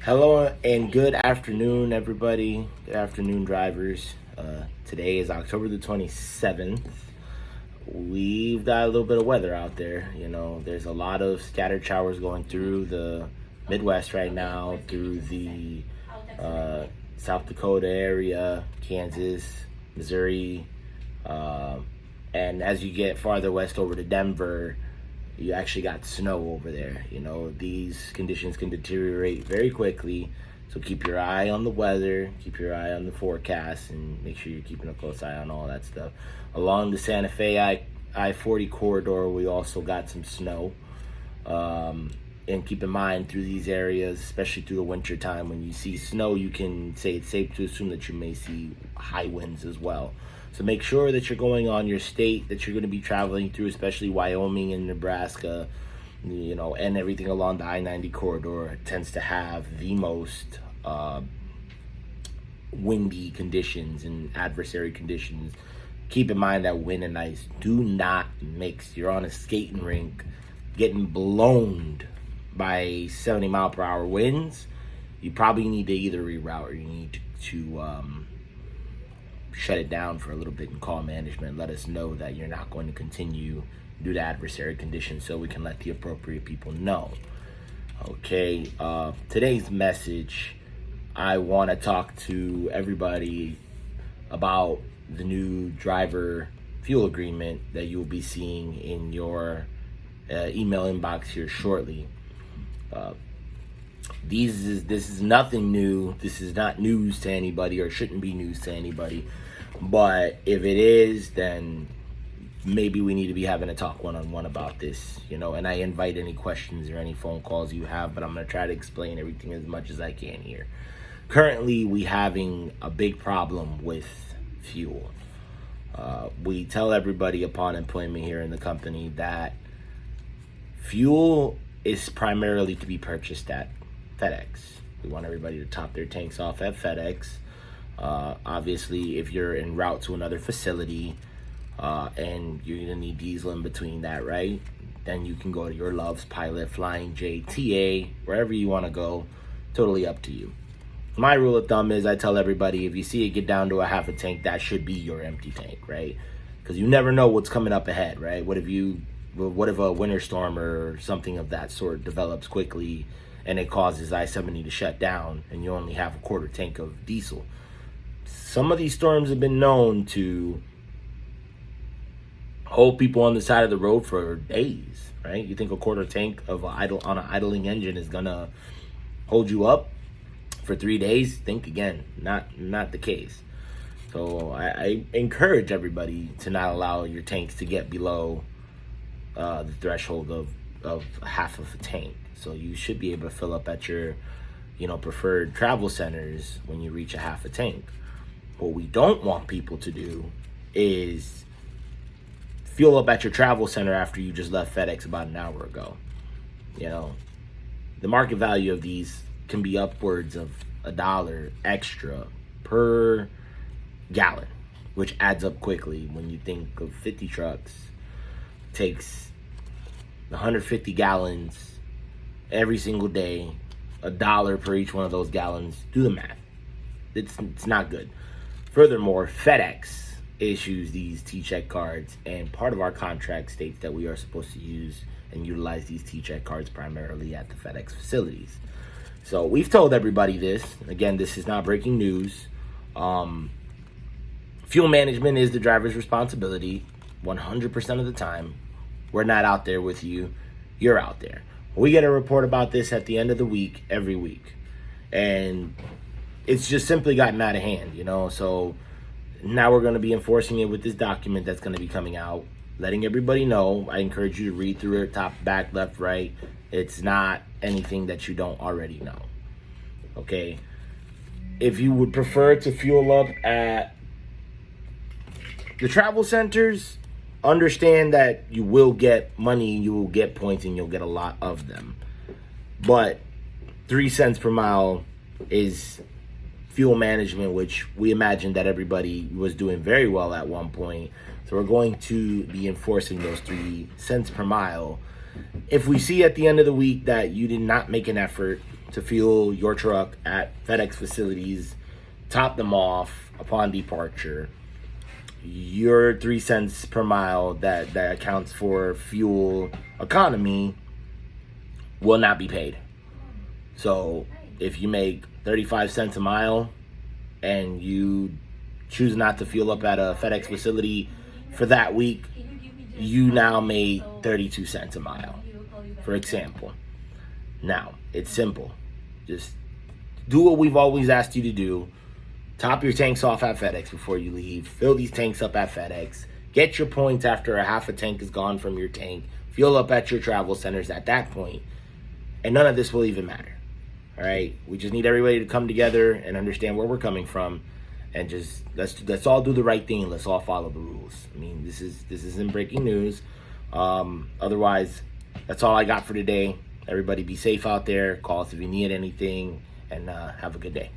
Hello and good afternoon, everybody. Good afternoon, drivers. Today is October the 27th. We've got a little bit of weather out there. There's a lot of scattered showers going through the Midwest right now, through the South Dakota area, Kansas, Missouri. And as you get farther west over to Denver, you actually got snow over there. These conditions can deteriorate very quickly. So keep your eye on the weather, keep your eye on the forecast, and make sure you're keeping a close eye on all that stuff. Along the Santa Fe I-40 corridor, we also got some snow. And keep in mind, through these areas, especially through the winter time, when you see snow, you can say it's safe to assume that you may see high winds as well. So make sure that you're going on your state that you're going to be traveling through, especially Wyoming and Nebraska, and everything along the I-90 corridor tends to have the most windy conditions and adversary conditions. Keep in mind that wind and ice do not mix. You're on a skating rink getting blown by 70 mile per hour winds. You probably need to either reroute or you need to shut it down for a little bit and call management. Let us know that you're not going to continue due to adversary conditions so we can let the appropriate people know. Okay, today's message, I want to talk to everybody about the new driver fuel agreement that you'll be seeing in your email inbox here shortly. This is nothing new. This is not news to anybody, or shouldn't be news to anybody. But if it is, then maybe we need to be having a talk one-on-one about this, and I invite any questions or any phone calls you have, but I'm going to try to explain everything as much as I can here. Currently, we having a big problem with fuel. We tell everybody upon employment here in the company that fuel is primarily to be purchased at FedEx. We want everybody to top their tanks off at FedEx. Obviously, if you're en route to another facility and you're going to need diesel in between that, right? Then you can go to your Love's, Pilot, Flying J, TA, wherever you want to go. Totally up to you. My rule of thumb is I tell everybody, if you see it get down to a half a tank, that should be your empty tank, right? Because you never know what's coming up ahead, right? What if a winter storm or something of that sort develops quickly and it causes I-70 to shut down and you only have a quarter tank of diesel? Some of these storms have been known to hold people on the side of the road for days, right? You think a quarter tank of on an idling engine is gonna hold you up for 3 days? Think again. Not the case. So I encourage everybody to not allow your tanks to get below the threshold of half of a tank. So you should be able to fill up at your preferred travel centers when you reach a half a tank. What we don't want people to do is fuel up at your travel center after you just left FedEx about an hour ago. The market value of these can be upwards of $1 extra per gallon, which adds up quickly when you think of 50 trucks. It takes 150 gallons every single day, $1 per each one of those gallons. Do the math. It's not good. Furthermore, FedEx issues these T-Check cards, and part of our contract states that we are supposed to use and utilize these T-Check cards primarily at the FedEx facilities. So we've told everybody this. Again, this is not breaking news. Fuel management is the driver's responsibility 100% of the time. We're not out there with you. You're out there. We get a report about this at the end of the week, every week. And it's just simply gotten out of hand, So now we're going to be enforcing it with this document that's going to be coming out, letting everybody know. I encourage you to read through it, top, back, left, right. It's not anything that you don't already know. Okay? If you would prefer to fuel up at the travel centers, understand that you will get money, you will get points, and you'll get a lot of them. But 3 cents per mile is fuel management, which we imagined that everybody was doing very well at one point. So we're going to be enforcing those 3 cents per mile. If we see at the end of the week that you did not make an effort to fuel your truck at FedEx facilities, top them off upon departure, your 3 cents per mile that accounts for fuel economy will not be paid. So if you make 35 cents a mile and you choose not to fuel up at a FedEx facility for that week, you now made 32 cents a mile, for example. Now, it's simple. Just do what we've always asked you to do. Top your tanks off at FedEx before you leave. Fill these tanks up at FedEx. Get your points after a half a tank is gone from your tank. Fuel up at your travel centers at that point. And none of this will even matter. All right? We just need everybody to come together and understand where we're coming from. And just let's all do the right thing. Let's all follow the rules. I mean, this isn't breaking news. Otherwise, that's all I got for today. Everybody be safe out there. Call us if you need anything. And have a good day.